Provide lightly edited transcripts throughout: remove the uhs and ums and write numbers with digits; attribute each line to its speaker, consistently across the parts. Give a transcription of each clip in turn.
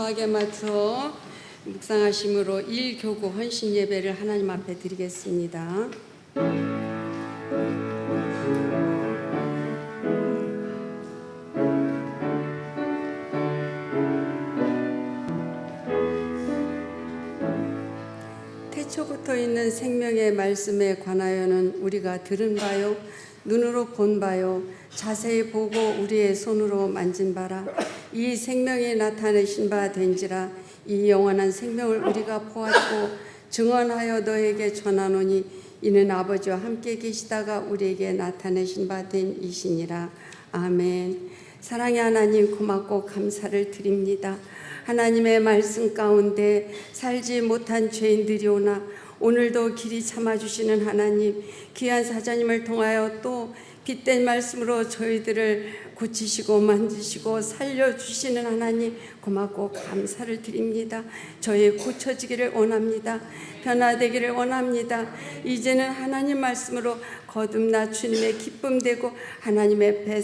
Speaker 1: 하게 맞춰 묵상하심으로 일교구 헌신 예배를 하나님 앞에 드리겠습니다. 태초부터 있는 생명의 말씀에 관하여는 우리가 들은 바요, 눈으로 본 바요, 자세히 보고 우리의 손으로 만진 바라. 이 생명이 나타내신 바 된지라. 이 영원한 생명을 우리가 보았고 증언하여 너에게 전하노니 이는 아버지와 함께 계시다가 우리에게 나타내신 바 된 이시니라. 아멘. 사랑의 하나님, 고맙고 감사를 드립니다. 하나님의 말씀 가운데 살지 못한 죄인들이 오나 오늘도 길이 참아주시는 하나님, 귀한 사자님을 통하여 또 빛된 말씀으로 저희들을 고치시고 만드시고 살려주시는 하나님, 고맙고 감사를 드립니다. 저희 고쳐지기를 원합니다. 변화되기를 원합니다. 이제는 하나님 말씀으로 거듭나 주님의 기쁨 되고 하나님의 배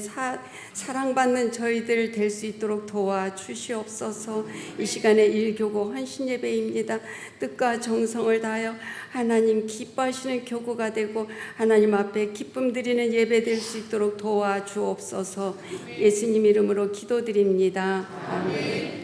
Speaker 1: 사랑받는 저희들 될 수 있도록 도와주시옵소서. 이 시간에 일교구 헌신 예배입니다. 뜻과 정성을 다하여 하나님 기뻐하시는 교구가 되고 하나님 앞에 기쁨 드리는 예배 될 수 있도록 도와주옵소서. 예수님 이름으로 기도드립니다. 아멘.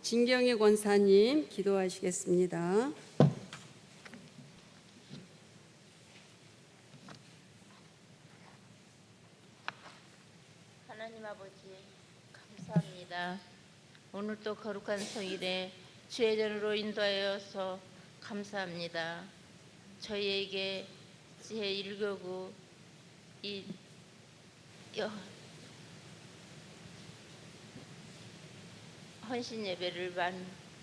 Speaker 1: 진경희 권사님 기도하시겠습니다.
Speaker 2: 하나님 아버지, 감사합니다. 오늘 또 거룩한 성일에 주의 전으로 인도하여서 감사합니다. 저희에게 제1교구 이 헌신 예배를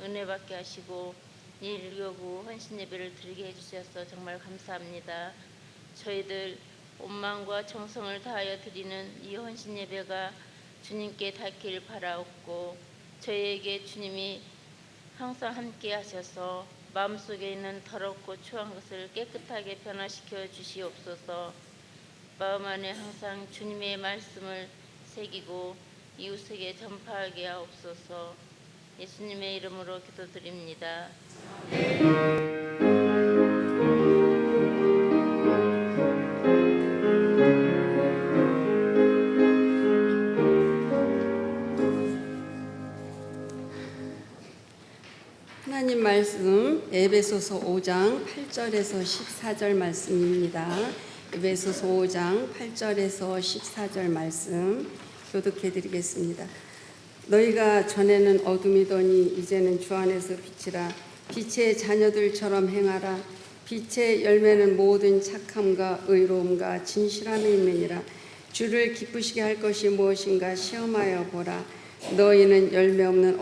Speaker 2: 은혜 받게 하시고 이1교구 헌신 예배를 드리게 해주셔서 정말 감사합니다. 저희들 온 마음과 정성을 다하여 드리는 이 헌신 예배가 주님께 닿길 바라옵고 저희에게 주님이 항상 함께 하셔서 마음속에 있는 더럽고 추한 것을 깨끗하게 변화시켜 주시옵소서. 마음 안에 항상 주님의 말씀을 새기고 이웃에게 전파하게 하옵소서. 예수님의 이름으로 기도드립니다.
Speaker 1: 하나님 말씀 에베소서 5장 8절에서 14절 말씀입니다. 에베소서 5장 8절에서 14절 말씀 교독해 드리겠습니다. 너희가 전에는 어둠이더니 이제는 주 안에서 빛이라. 빛의 자녀들처럼 행하라. 빛의 열매는 모든 착함과 의로움과 진실함에 있느니라. 주를 기쁘시게 할 것이 무엇인가 시험하여 보라. 너희는 열매 없는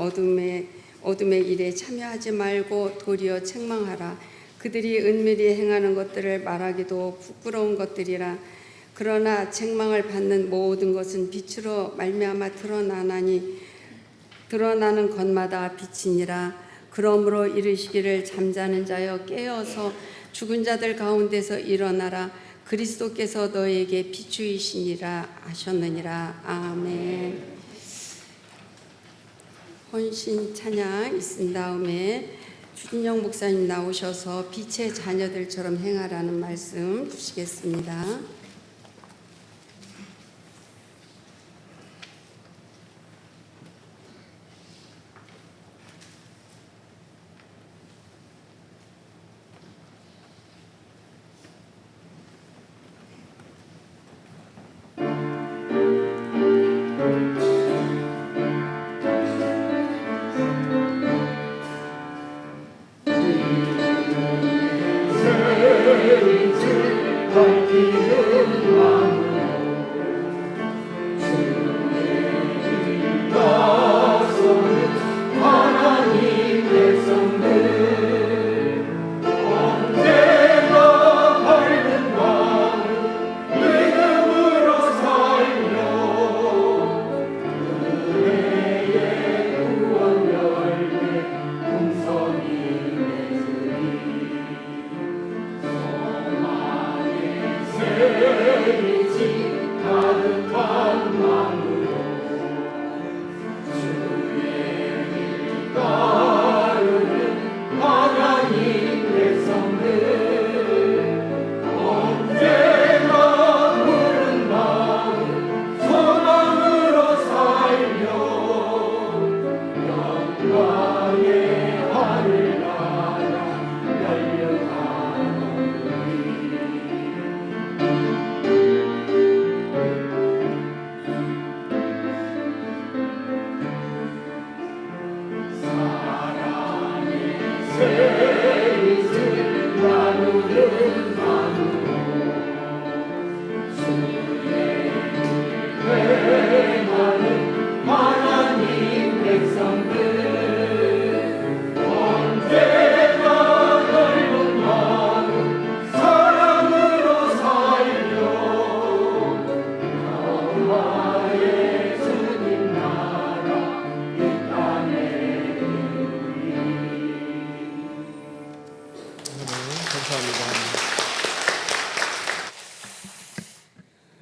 Speaker 1: 어둠의 일에 참여하지 말고 도리어 책망하라. 그들이 은밀히 행하는 것들을 말하기도 부끄러운 것들이라. 그러나 책망을 받는 모든 것은 빛으로 말미암아 드러나는 것마다 빛이니라. 그러므로 이르시기를 잠자는 자여 깨어서 죽은 자들 가운데서 일어나라. 그리스도께서 너희에게 비추이시니라 하셨느니라. 아멘. 헌신 찬양 있은 다음에 주진영 목사님 나오셔서 빛의 자녀들처럼 행하라는 말씀 주시겠습니다.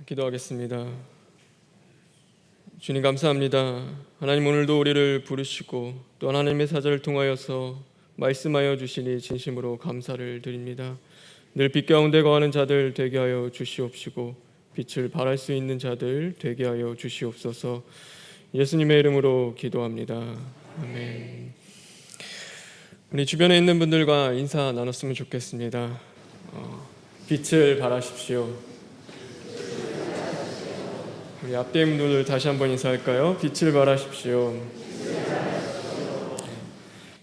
Speaker 3: 기도하겠습니다. 주님 감사합니다. 하나님 오늘도 우리를 부르시고 또 하나님의 사자를 통하여서 말씀하여 주시니 진심으로 감사를 드립니다. 늘 빛 가운데 거하는 자들 되게 하여 주시옵시고 빛을 발할 수 있는 자들 되게 하여 주시옵소서. 예수님의 이름으로 기도합니다. 아멘. 우리 주변에 있는 분들과 인사 나눴으면 좋겠습니다. 빛을 발하십시오. 우리 앞뒤 분들 다시 한번 인사할까요? 빛을 발하십시오.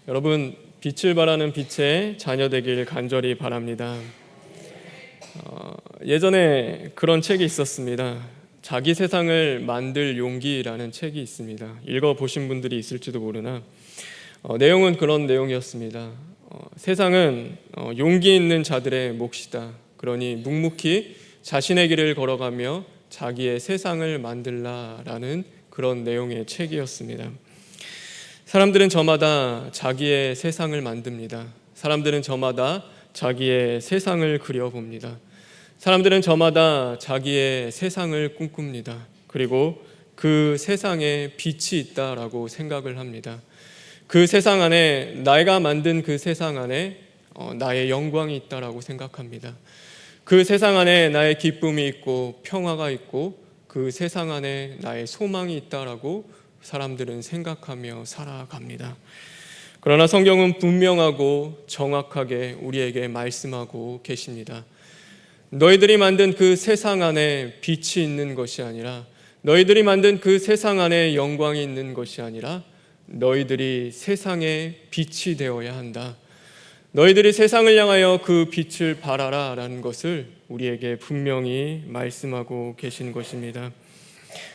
Speaker 3: 여러분, 빛을 발하는 빛의 자녀 되길 간절히 바랍니다. 예전에 그런 책이 있었습니다. 자기 세상을 만들 용기라는 책이 있습니다. 읽어보신 분들이 있을지도 모르나 내용은 그런 내용이었습니다. 세상은 용기 있는 자들의 몫이다. 그러니 묵묵히 자신의 길을 걸어가며 자기의 세상을 만들라라는 그런 내용의 책이었습니다. 사람들은 저마다 자기의 세상을 만듭니다. 사람들은 저마다 자기의 세상을 그려봅니다. 사람들은 저마다 자기의 세상을 꿈꿉니다. 그리고 그 세상에 빛이 있다라고 생각을 합니다. 그 세상 안에, 내가 만든 그 세상 안에 나의 영광이 있다라고 생각합니다. 그 세상 안에 나의 기쁨이 있고 평화가 있고 그 세상 안에 나의 소망이 있다라고 사람들은 생각하며 살아갑니다. 그러나 성경은 분명하고 정확하게 우리에게 말씀하고 계십니다. 너희들이 만든 그 세상 안에 빛이 있는 것이 아니라, 너희들이 만든 그 세상 안에 영광이 있는 것이 아니라 너희들이 세상의 빛이 되어야 한다. 너희들이 세상을 향하여 그 빛을 발하라 라는 것을 우리에게 분명히 말씀하고 계신 것입니다.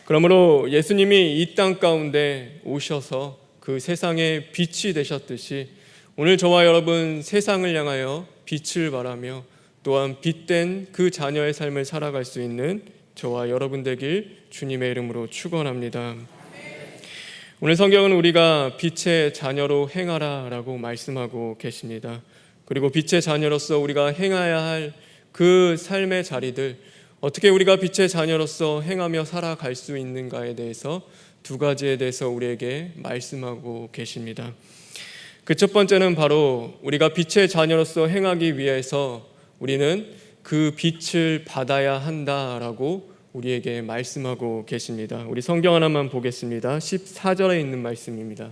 Speaker 3: 그러므로 예수님이 이 땅 가운데 오셔서 그 세상의 빛이 되셨듯이 오늘 저와 여러분 세상을 향하여 빛을 발하며 또한 빛된 그 자녀의 삶을 살아갈 수 있는 저와 여러분 되길 주님의 이름으로 축원합니다. 오늘 성경은 우리가 빛의 자녀로 행하라 라고 말씀하고 계십니다. 그리고 빛의 자녀로서 우리가 행해야 할 그 삶의 자리들, 어떻게 우리가 빛의 자녀로서 행하며 살아갈 수 있는가에 대해서 두 가지에 대해서 우리에게 말씀하고 계십니다. 그 첫 번째는 바로 우리가 빛의 자녀로서 행하기 위해서 우리는 그 빛을 받아야 한다라고 우리에게 말씀하고 계십니다. 우리 성경 하나만 보겠습니다. 14절에 있는 말씀입니다.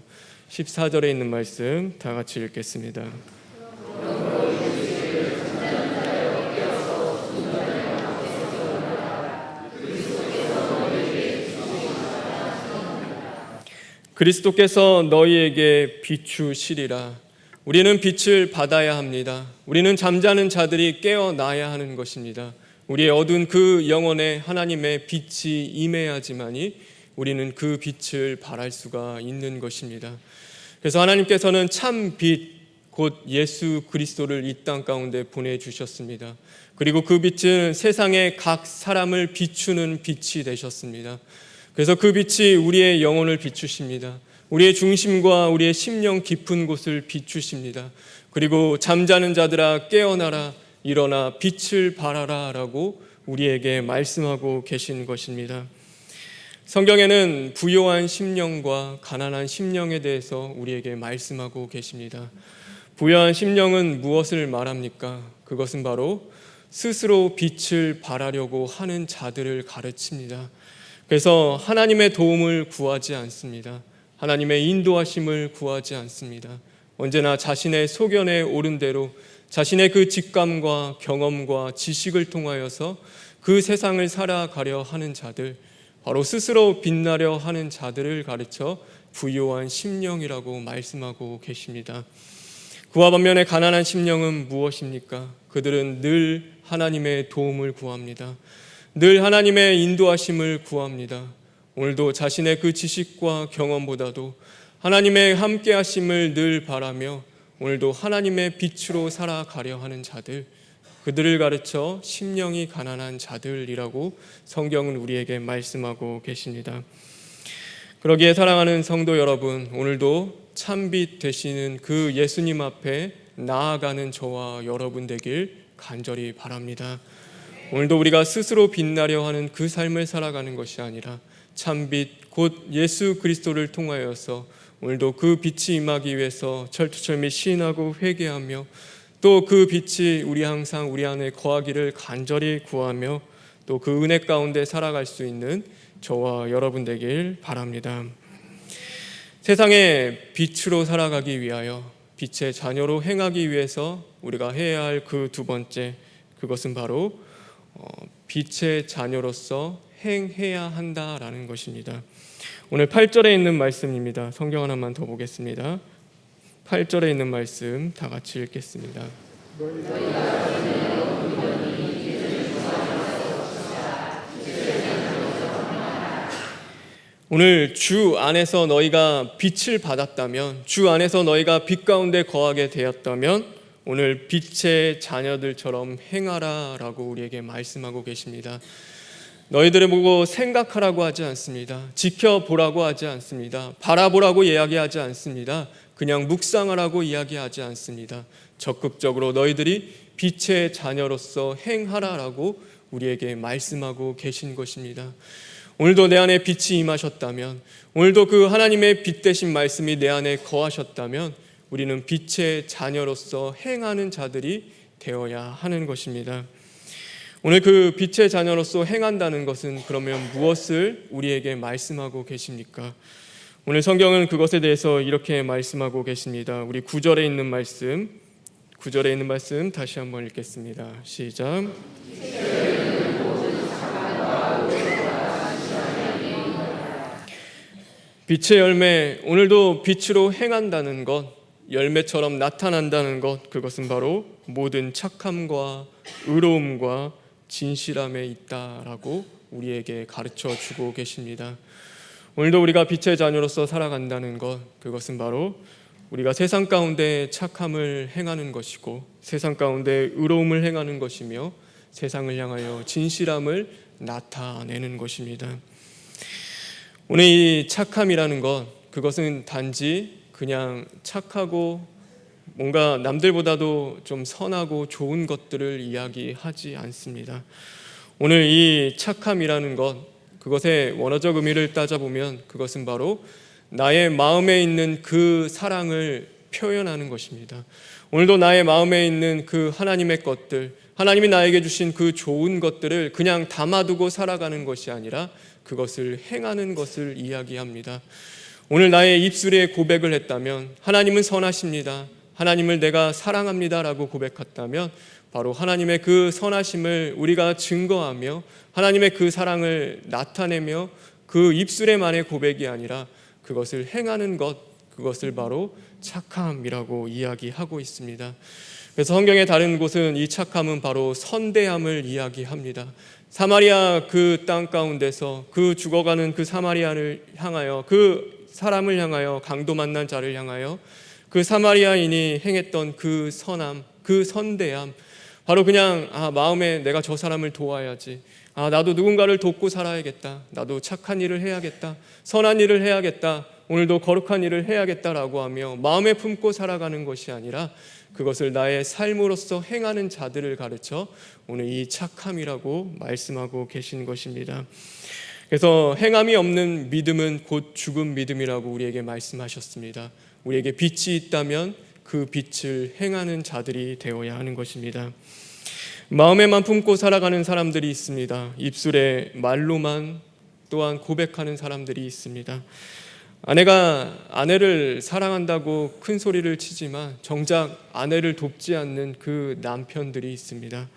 Speaker 3: 14절에 있는 말씀 다 같이 읽겠습니다. 그리스도께서 너희에게 비추시리라. 우리는 빛을 받아야 합니다. 우리는 잠자는 자들이 깨어나야 하는 것입니다. 우리의 어두운 그 영혼에 하나님의 빛이 임해야지만이 우리는 그 빛을 발할 수가 있는 것입니다. 그래서 하나님께서는 참 빛, 곧 예수 그리스도를 이 땅 가운데 보내주셨습니다. 그리고 그 빛은 세상의 각 사람을 비추는 빛이 되셨습니다. 그래서 그 빛이 우리의 영혼을 비추십니다. 우리의 중심과 우리의 심령 깊은 곳을 비추십니다. 그리고 잠자는 자들아 깨어나라, 일어나 빛을 발하라 라고 우리에게 말씀하고 계신 것입니다. 성경에는 부요한 심령과 가난한 심령에 대해서 우리에게 말씀하고 계십니다. 부요한 심령은 무엇을 말합니까? 그것은 바로 스스로 빛을 발하려고 하는 자들을 가르칩니다. 그래서 하나님의 도움을 구하지 않습니다. 하나님의 인도하심을 구하지 않습니다. 언제나 자신의 소견에 옳은 대로 자신의 그 직감과 경험과 지식을 통하여서 그 세상을 살아가려 하는 자들, 바로 스스로 빛나려 하는 자들을 가르쳐 부요한 심령이라고 말씀하고 계십니다. 그와 반면에 가난한 심령은 무엇입니까? 그들은 늘 하나님의 도움을 구합니다. 늘 하나님의 인도하심을 구합니다. 오늘도 자신의 그 지식과 경험보다도 하나님의 함께하심을 늘 바라며 오늘도 하나님의 빛으로 살아가려 하는 자들, 그들을 가르쳐 심령이 가난한 자들이라고 성경은 우리에게 말씀하고 계십니다. 그러기에 사랑하는 성도 여러분, 오늘도 참빛 되시는 그 예수님 앞에 나아가는 저와 여러분 되길 간절히 바랍니다. 오늘도 우리가 스스로 빛나려 하는 그 삶을 살아가는 것이 아니라 참빛 곧 예수 그리스도를 통하여서 오늘도 그 빛이 임하기 위해서 철두철미 시인하고 회개하며 또 그 빛이 항상 우리 안에 거하기를 간절히 구하며 또 그 은혜 가운데 살아갈 수 있는 저와 여러분 되길 바랍니다. 세상의 빛으로 살아가기 위하여 빛의 자녀로 행하기 위해서 우리가 해야 할 그 두 번째, 그것은 바로 빛의 자녀로서 행해야 한다라는 것입니다. 오늘 8절에 있는 말씀입니다. 성경 하나만 더 보겠습니다. 8절에 있는 말씀 다 같이 읽겠습니다. 오늘 주 안에서 너희가 빛을 받았다면, 주 안에서 너희가 빛 가운데 거하게 되었다면 오늘 빛의 자녀들처럼 행하라 라고 우리에게 말씀하고 계십니다. 너희들을 보고 생각하라고 하지 않습니다. 지켜보라고 하지 않습니다. 바라보라고 이야기하지 않습니다. 그냥 묵상하라고 이야기하지 않습니다. 적극적으로 너희들이 빛의 자녀로서 행하라라고 우리에게 말씀하고 계신 것입니다. 오늘도 내 안에 빛이 임하셨다면, 오늘도 그 하나님의 빛 되신 말씀이 내 안에 거하셨다면 우리는 빛의 자녀로서 행하는 자들이 되어야 하는 것입니다. 오늘 그 빛의 자녀로서 행한다는 것은 그러면 무엇을 우리에게 말씀하고 계십니까? 오늘 성경은 그것에 대해서 이렇게 말씀하고 계십니다. 우리 9절에 있는 말씀 다시 한번 읽겠습니다. 시작. 빛의 열매, 오늘도 빛으로 행한다는 것, 열매처럼 나타난다는 것, 그것은 바로 모든 착함과 의로움과 진실함에 있다라고 우리에게 가르쳐 주고 계십니다. 오늘도 우리가 빛의 자녀로서 살아간다는 것, 그것은 바로 우리가 세상 가운데 착함을 행하는 것이고 세상 가운데 의로움을 행하는 것이며 세상을 향하여 진실함을 나타내는 것입니다. 오늘 이 착함이라는 것, 그것은 단지 그냥 착하고 뭔가 남들보다도 좀 선하고 좋은 것들을 이야기하지 않습니다. 오늘 이 착함이라는 것, 그것의 원어적 의미를 따져보면 그것은 바로 나의 마음에 있는 그 사랑을 표현하는 것입니다. 오늘도 나의 마음에 있는 그 하나님의 것들, 하나님이 나에게 주신 그 좋은 것들을 그냥 담아두고 살아가는 것이 아니라 그것을 행하는 것을 이야기합니다. 오늘 나의 입술에 고백을 했다면 하나님은 선하십니다, 하나님을 내가 사랑합니다라고 고백했다면 바로 하나님의 그 선하심을 우리가 증거하며 하나님의 그 사랑을 나타내며 그 입술에만의 고백이 아니라 그것을 행하는 것, 그것을 바로 착함이라고 이야기하고 있습니다. 그래서 성경의 다른 곳은 이 착함은 바로 선대함을 이야기합니다. 사마리아 그 땅 가운데서 그 죽어가는 그 사마리아를 향하여, 그 사람을 향하여, 강도 만난 자를 향하여 그 사마리아인이 행했던 그 선함, 그 선대함, 바로 그냥 마음에 내가 저 사람을 도와야지, 나도 누군가를 돕고 살아야겠다, 나도 착한 일을 해야겠다, 선한 일을 해야겠다, 오늘도 거룩한 일을 해야겠다라고 하며 마음에 품고 살아가는 것이 아니라 그것을 나의 삶으로서 행하는 자들을 가르쳐 오늘 이 착함이라고 말씀하고 계신 것입니다. 그래서 행함이 없는 믿음은 곧 죽은 믿음이라고 우리에게 말씀하셨습니다. 우리에게 빛이 있다면 그 빛을 행하는 자들이 되어야 하는 것입니다. 마음에만 품고 살아가는 사람들이 있습니다. 입술에 말로만 또한 고백하는 사람들이 있습니다. 아내가 아내를 사랑한다고 큰 소리를 치지만 정작 아내를 돕지 않는 그 남편들이 있습니다.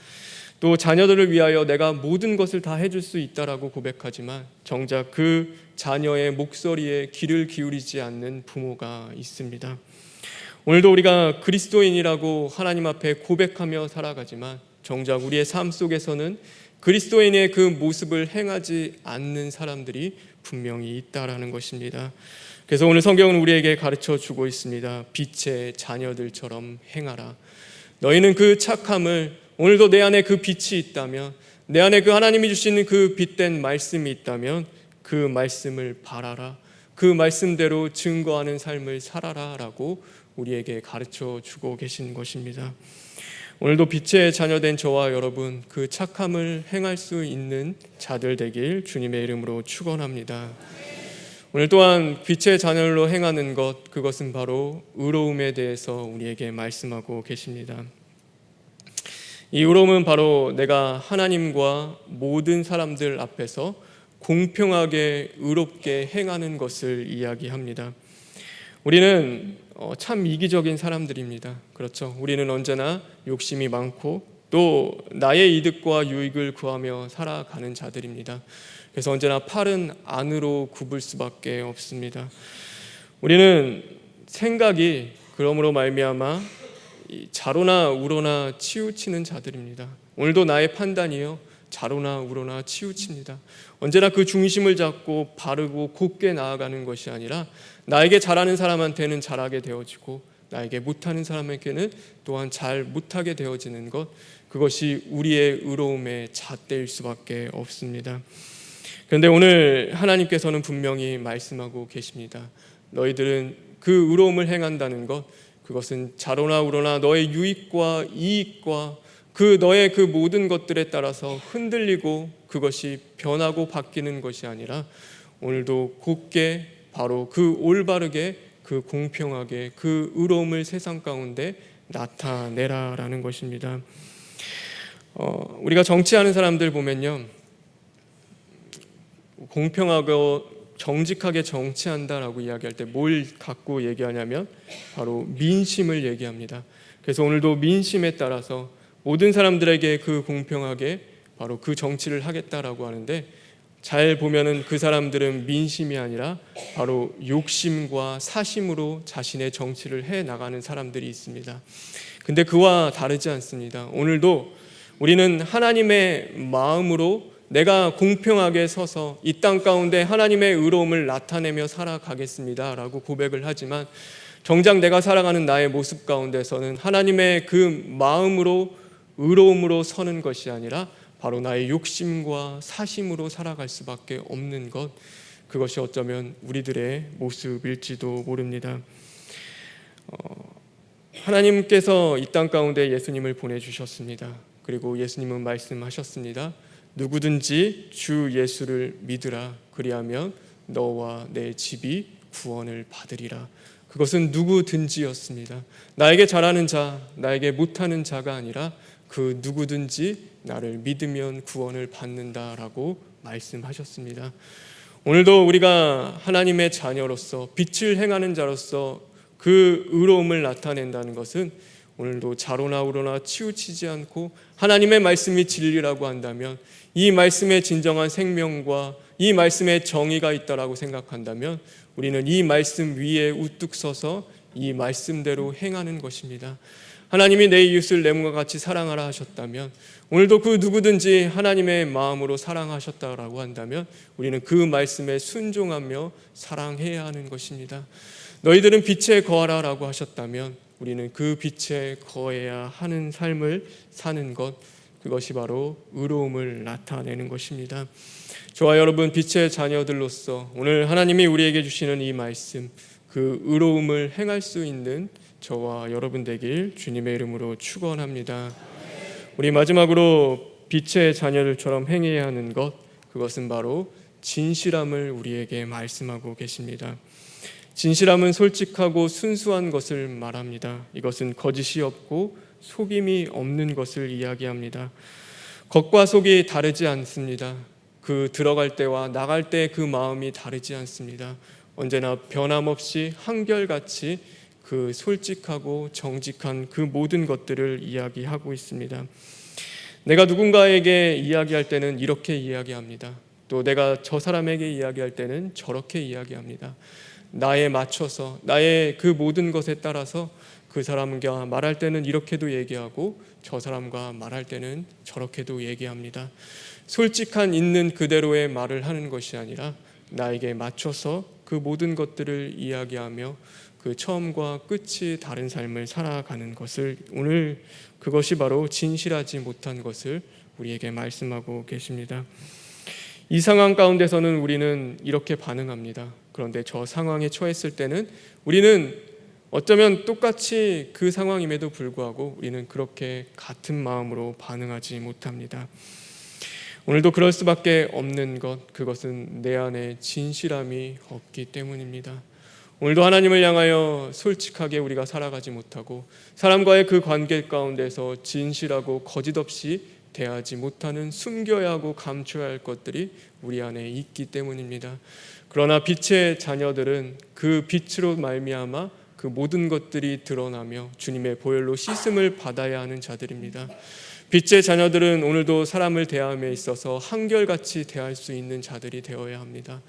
Speaker 3: 또 자녀들을 위하여 내가 모든 것을 다 해줄 수 있다라고 고백하지만 정작 그 자녀의 목소리에 귀를 기울이지 않는 부모가 있습니다. 오늘도 우리가 그리스도인이라고 하나님 앞에 고백하며 살아가지만 정작 우리의 삶 속에서는 그리스도인의 그 모습을 행하지 않는 사람들이 분명히 있다라는 것입니다. 그래서 오늘 성경은 우리에게 가르쳐 주고 있습니다. 빛의 자녀들처럼 행하라. 너희는 그 착함을, 오늘도 내 안에 그 빛이 있다면, 내 안에 그 하나님이 주시는 그 빛된 말씀이 있다면 그 말씀을 바라라. 그 말씀대로 증거하는 삶을 살아라 라고 우리에게 가르쳐 주고 계신 것입니다. 오늘도 빛의 자녀된 저와 여러분, 그 착함을 행할 수 있는 자들 되길 주님의 이름으로 축원합니다. 오늘 또한 빛의 자녀로 행하는 것, 그것은 바로 의로움에 대해서 우리에게 말씀하고 계십니다. 이 의로움은 바로 내가 하나님과 모든 사람들 앞에서 공평하게 의롭게 행하는 것을 이야기합니다. 우리는 참 이기적인 사람들입니다. 그렇죠? 우리는 언제나 욕심이 많고 또 나의 이득과 유익을 구하며 살아가는 자들입니다. 그래서 언제나 팔은 안으로 굽을 수밖에 없습니다. 우리는 생각이 그러므로 말미암아 좌로나 우로나 치우치는 자들입니다. 오늘도 나의 판단이요 좌로나 우로나 치우칩니다. 언제나 그 중심을 잡고 바르고 곧게 나아가는 것이 아니라 나에게 잘하는 사람한테는 잘하게 되어지고 나에게 못하는 사람에게는 또한 잘 못하게 되어지는 것, 그것이 우리의 의로움의 잣대일 수밖에 없습니다. 그런데 오늘 하나님께서는 분명히 말씀하고 계십니다. 너희들은 그 의로움을 행한다는 것, 그것은 좌로나 우로나 너의 유익과 이익과 그 너의 그 모든 것들에 따라서 흔들리고 그것이 변하고 바뀌는 것이 아니라 오늘도 곧게 바로 그 올바르게 그 공평하게 그 의로움을 세상 가운데 나타내라라는 것입니다. 우리가 정치하는 사람들 보면요, 공평하고 정직하게 정치한다라고 이야기할 때 뭘 갖고 얘기하냐면 바로 민심을 얘기합니다. 그래서 오늘도 민심에 따라서 모든 사람들에게 그 공평하게 바로 그 정치를 하겠다라고 하는데, 잘 보면은 그 사람들은 민심이 아니라 바로 욕심과 사심으로 자신의 정치를 해 나가는 사람들이 있습니다. 근데 그와 다르지 않습니다. 오늘도 우리는 하나님의 마음으로 내가 공평하게 서서 이 땅 가운데 하나님의 의로움을 나타내며 살아가겠습니다 라고 고백을 하지만, 정작 내가 살아가는 나의 모습 가운데서는 하나님의 그 마음으로 의로움으로 서는 것이 아니라 바로 나의 욕심과 사심으로 살아갈 수밖에 없는 것, 그것이 어쩌면 우리들의 모습일지도 모릅니다. 하나님께서 이 땅 가운데 예수님을 보내주셨습니다. 그리고 예수님은 말씀하셨습니다. 누구든지 주 예수를 믿으라. 그리하면 너와 내 집이 구원을 받으리라. 그것은 누구든지였습니다. 나에게 잘하는 자, 나에게 못하는 자가 아니라 그 누구든지 나를 믿으면 구원을 받는다라고 말씀하셨습니다. 오늘도 우리가 하나님의 자녀로서 빛을 행하는 자로서 그 의로움을 나타낸다는 것은 오늘도 자로나 우로나 치우치지 않고 하나님의 말씀이 진리라고 한다면, 이 말씀의 진정한 생명과 이 말씀의 정의가 있다라고 생각한다면 우리는 이 말씀 위에 우뚝 서서 이 말씀대로 행하는 것입니다. 하나님이 내 이웃을 내 몸과 같이 사랑하라 하셨다면, 오늘도 그 누구든지 하나님의 마음으로 사랑하셨다라고 한다면 우리는 그 말씀에 순종하며 사랑해야 하는 것입니다. 너희들은 빛에 거하라 라고 하셨다면 우리는 그 빛에 거해야 하는 삶을 사는 것, 그것이 바로 의로움을 나타내는 것입니다. 저와 여러분, 빛의 자녀들로서 오늘 하나님이 우리에게 주시는 이 말씀, 그 의로움을 행할 수 있는 저와 여러분 되길 주님의 이름으로 축원합니다. 우리 마지막으로 빛의 자녀들처럼 행해야 하는 것, 그것은 바로 진실함을 우리에게 말씀하고 계십니다. 진실함은 솔직하고 순수한 것을 말합니다. 이것은 거짓이 없고 속임이 없는 것을 이야기합니다. 겉과 속이 다르지 않습니다. 그 들어갈 때와 나갈 때 그 마음이 다르지 않습니다. 언제나 변함없이 한결같이 그 솔직하고 정직한 그 모든 것들을 이야기하고 있습니다. 내가 누군가에게 이야기할 때는 이렇게 이야기합니다. 또 내가 저 사람에게 이야기할 때는 저렇게 이야기합니다. 나에 맞춰서, 나의 그 모든 것에 따라서 그 사람과 말할 때는 이렇게도 얘기하고 저 사람과 말할 때는 저렇게도 얘기합니다. 솔직한 있는 그대로의 말을 하는 것이 아니라 나에게 맞춰서 그 모든 것들을 이야기하며 그 처음과 끝이 다른 삶을 살아가는 것을, 오늘 그것이 바로 진실하지 못한 것을 우리에게 말씀하고 계십니다. 이 상황 가운데서는 우리는 이렇게 반응합니다. 그런데 저 상황에 처했을 때는 우리는 어쩌면 똑같이 그 상황임에도 불구하고 우리는 그렇게 같은 마음으로 반응하지 못합니다. 오늘도 그럴 수밖에 없는 것, 그것은 내 안에 진실함이 없기 때문입니다. 오늘도 하나님을 향하여 솔직하게 우리가 살아가지 못하고 사람과의 그 관계 가운데서 진실하고 거짓 없이 대하지 못하는, 숨겨야 하고 감춰야 할 것들이 우리 안에 있기 때문입니다. 그러나 빛의 자녀들은 그 빛으로 말미암아 그 모든 것들이 드러나며 주님의 보혈로 씻음을 받아야 하는 자들입니다. 빛의 자녀들은 오늘도 사람을 대함에 있어서 한결같이 대할 수 있는 자들이 되어야 합니다.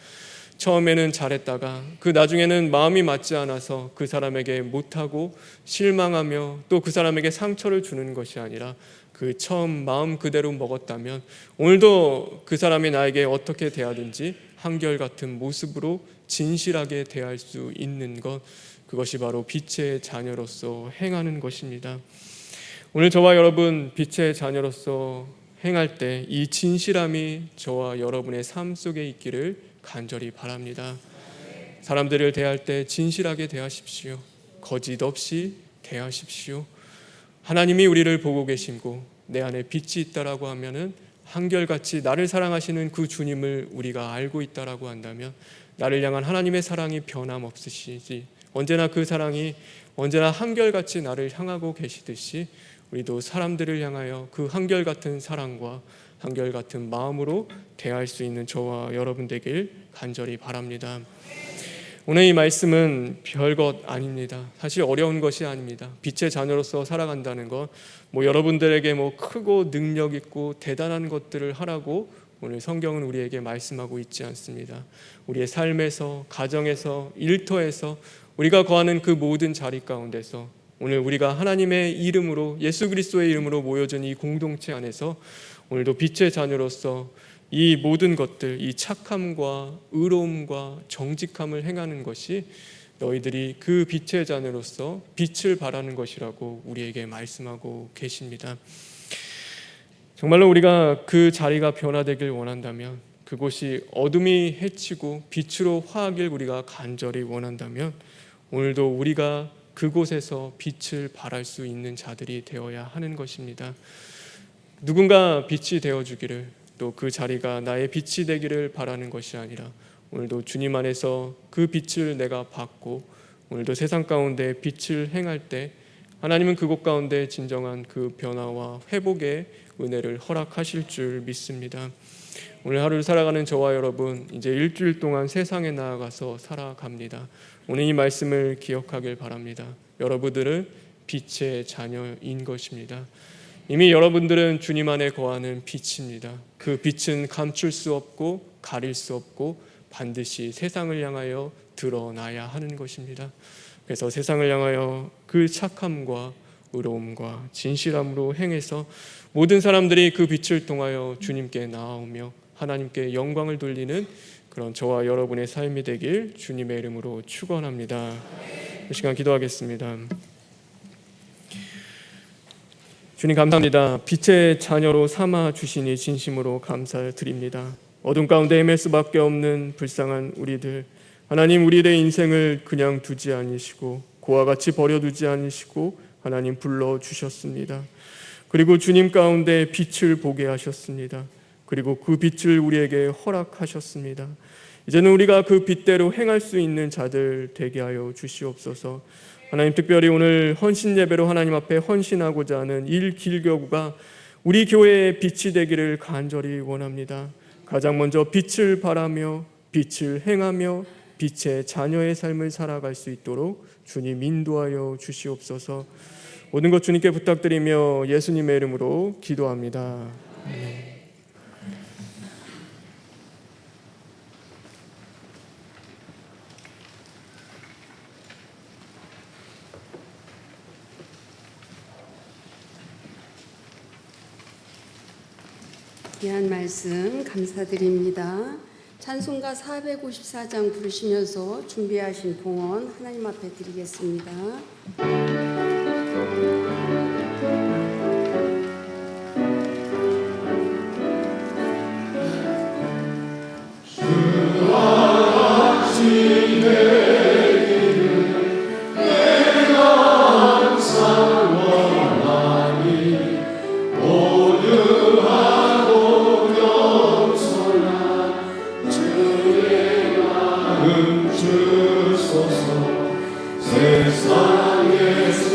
Speaker 3: 처음에는 잘했다가 그 나중에는 마음이 맞지 않아서 그 사람에게 못하고 실망하며 또 그 사람에게 상처를 주는 것이 아니라 그 처음 마음 그대로 먹었다면 오늘도 그 사람이 나에게 어떻게 대하든지 한결같은 모습으로 진실하게 대할 수 있는 것, 그것이 바로 빛의 자녀로서 행하는 것입니다. 오늘 저와 여러분 빛의 자녀로서 행할 때 이 진실함이 저와 여러분의 삶 속에 있기를 간절히 바랍니다. 사람들을 대할 때 진실하게 대하십시오. 거짓 없이 대하십시오. 하나님이 우리를 보고 계시고 내 안에 빛이 있다라고 하면은 한결같이 나를 사랑하시는 그 주님을 우리가 알고 있다라고 한다면 나를 향한 하나님의 사랑이 변함없으시지, 언제나 그 사랑이 언제나 한결같이 나를 향하고 계시듯이 우리도 사람들을 향하여 그 한결같은 사랑과 한결같은 마음으로 대할 수 있는 저와 여러분 되길 간절히 바랍니다. 오늘 이 말씀은 별것 아닙니다. 사실 어려운 것이 아닙니다. 빛의 자녀로서 살아간다는 것, 여러분들에게 크고 능력 있고 대단한 것들을 하라고 오늘 성경은 우리에게 말씀하고 있지 않습니다. 우리의 삶에서, 가정에서, 일터에서 우리가 거하는 그 모든 자리 가운데서 오늘 우리가 하나님의 이름으로, 예수 그리스도의 이름으로 모여진 이 공동체 안에서 오늘도 빛의 자녀로서 이 모든 것들, 이 착함과 의로움과 정직함을 행하는 것이 너희들이 그 빛의 자녀로서 빛을 발하는 것이라고 우리에게 말씀하고 계십니다. 정말로 우리가 그 자리가 변화되길 원한다면, 그곳이 어둠이 해치고 빛으로 화하길 우리가 간절히 원한다면 오늘도 우리가 그곳에서 빛을 발할 수 있는 자들이 되어야 하는 것입니다. 누군가 빛이 되어주기를, 또 그 자리가 나의 빛이 되기를 바라는 것이 아니라 오늘도 주님 안에서 그 빛을 내가 받고 오늘도 세상 가운데 빛을 행할 때 하나님은 그곳 가운데 진정한 그 변화와 회복의 은혜를 허락하실 줄 믿습니다. 오늘 하루를 살아가는 저와 여러분, 이제 일주일 동안 세상에 나아가서 살아갑니다. 오늘 이 말씀을 기억하길 바랍니다. 여러분들은 빛의 자녀인 것입니다. 이미 여러분들은 주님 안에 거하는 빛입니다. 그 빛은 감출 수 없고 가릴 수 없고 반드시 세상을 향하여 드러나야 하는 것입니다. 그래서 세상을 향하여 그 착함과 의로움과 진실함으로 행해서 모든 사람들이 그 빛을 통하여 주님께 나아오며 하나님께 영광을 돌리는 그런 저와 여러분의 삶이 되길 주님의 이름으로 축원합니다. 이 시간 기도하겠습니다. 주님 감사합니다. 빛의 자녀로 삼아 주시니 진심으로 감사드립니다. 어둠 가운데 헤맬 수밖에 없는 불쌍한 우리들, 하나님 우리의 인생을 그냥 두지 않으시고 고와 같이 버려두지 않으시고 하나님 불러주셨습니다. 그리고 주님 가운데 빛을 보게 하셨습니다. 그리고 그 빛을 우리에게 허락하셨습니다. 이제는 우리가 그 빛대로 행할 수 있는 자들 되게 하여 주시옵소서. 하나님, 특별히 오늘 헌신 예배로 하나님 앞에 헌신하고자 하는 일길교구가 우리 교회의 빛이 되기를 간절히 원합니다. 가장 먼저 빛을 바라며 빛을 행하며 빛의 자녀의 삶을 살아갈 수 있도록 주님 인도하여 주시옵소서. 모든 것 주님께 부탁드리며 예수님의 이름으로 기도합니다. 아멘.
Speaker 1: 귀한 말씀 감사드립니다. 찬송가 454장 부르시면서 준비하신 봉헌 하나님 앞에 드리겠습니다.
Speaker 4: 세상에서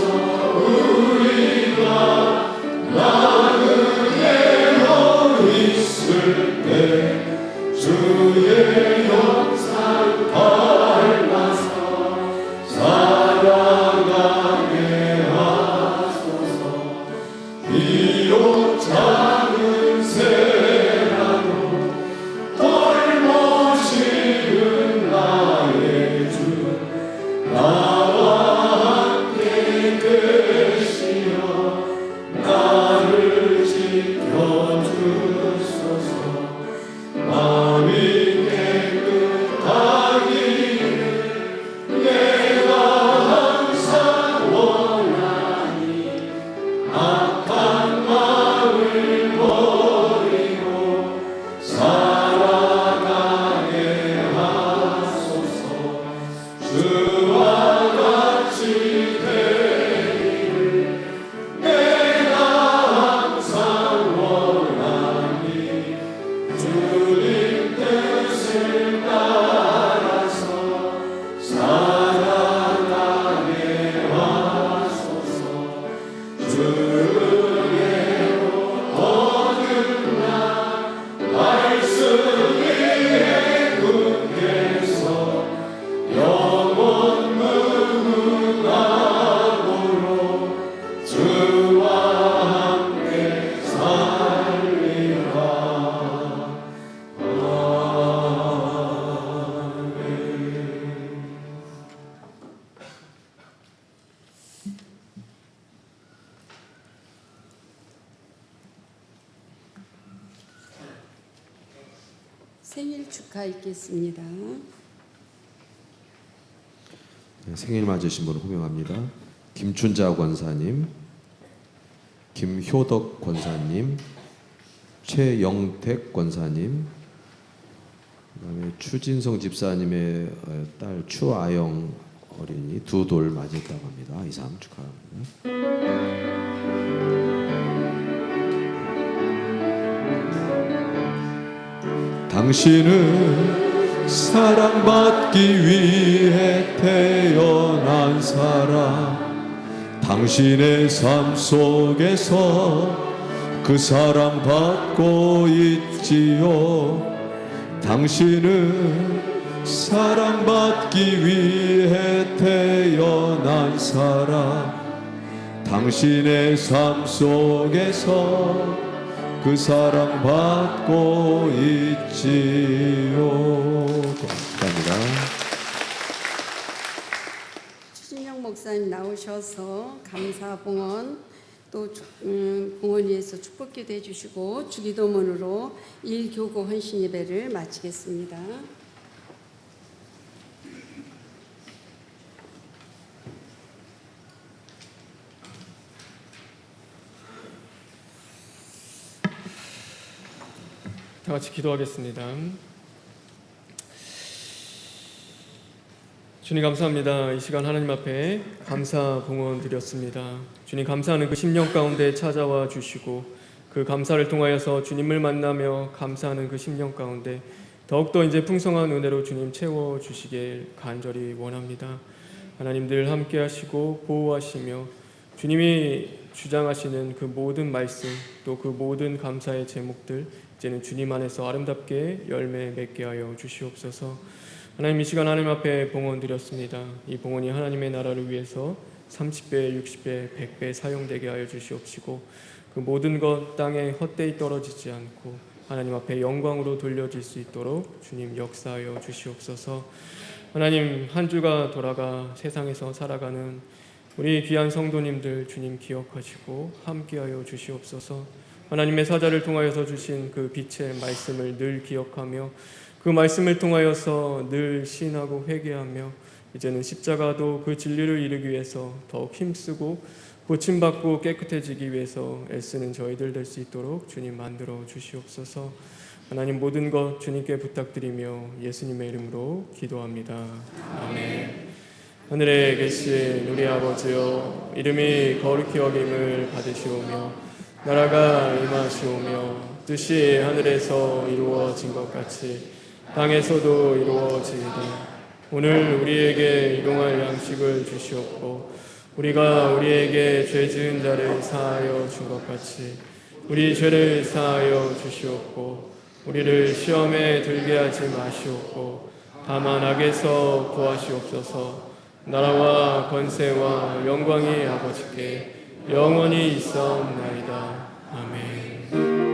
Speaker 1: 생일 축하 있겠습니다.
Speaker 4: 네, 생일 맞으신 분을 호명합니다. 김춘자 권사님, 김효덕 권사님, 최영택 권사님, 그다음에 추진성 집사님의 딸 추아영 어린이 두 돌 맞았다고 합니다. 이상 축하합니다. 당신은 사랑받기 위해 태어난 사람, 당신의 삶 속에서 그 사랑받고 있지요. 당신은 사랑받기 위해 태어난 사람, 당신의 삶 속에서 그 사랑받고 있지요. 감사합니다.
Speaker 1: 추진영 목사님 나오셔서 감사 봉헌 또 봉헌위에서 축복기도 해주시고 주기도문으로 일교구 헌신 예배를 마치겠습니다.
Speaker 3: 다 같이 기도하겠습니다. 주님 감사합니다. 이 시간 하나님 앞에 감사 봉헌 드렸습니다. 주님 감사하는 그 심령 가운데 찾아와 주시고 그 감사를 통하여서 주님을 만나며 감사하는 그 심령 가운데 더욱더 이제 풍성한 은혜로 주님 채워 주시길 간절히 원합니다. 하나님 늘 함께 하시고 보호하시며 주님이 주장하시는 그 모든 말씀 또 그 모든 감사의 제목들 이제는 주님 안에서 아름답게 열매 맺게 하여 주시옵소서. 하나님 이 시간 하나님 앞에 봉헌 드렸습니다. 이 봉헌이 하나님의 나라를 위해서 30배, 60배, 100배 사용되게 하여 주시옵시고 그 모든 것 땅에 헛되이 떨어지지 않고 하나님 앞에 영광으로 돌려질 수 있도록 주님 역사하여 주시옵소서. 하나님 한 주가 돌아가 세상에서 살아가는 우리 귀한 성도님들 주님 기억하시고 함께하여 주시옵소서. 하나님의 사자를 통하여서 주신 그 빛의 말씀을 늘 기억하며 그 말씀을 통하여서 늘 신하고 회개하며 이제는 십자가도 그 진리를 이루기 위해서 더욱 힘쓰고 고침받고 깨끗해지기 위해서 애쓰는 저희들 될 수 있도록 주님 만들어 주시옵소서. 하나님 모든 것 주님께 부탁드리며 예수님의 이름으로 기도합니다. 아멘. 하늘에 계신 우리 아버지여, 이름이 거룩히 여김을 받으시오며 나라가 임하시오며 뜻이 하늘에서 이루어진 것 같이 땅에서도 이루어지이다. 오늘 우리에게 일용할 양식을 주시옵고 우리가 우리에게 죄 지은 자를 사하여 준 것 같이 우리 죄를 사하여 주시옵고 우리를 시험에 들게 하지 마시옵고 다만 악에서 구하시옵소서. 나라와 권세와 영광이 아버지께 영원히 있사옵나이다. 아멘.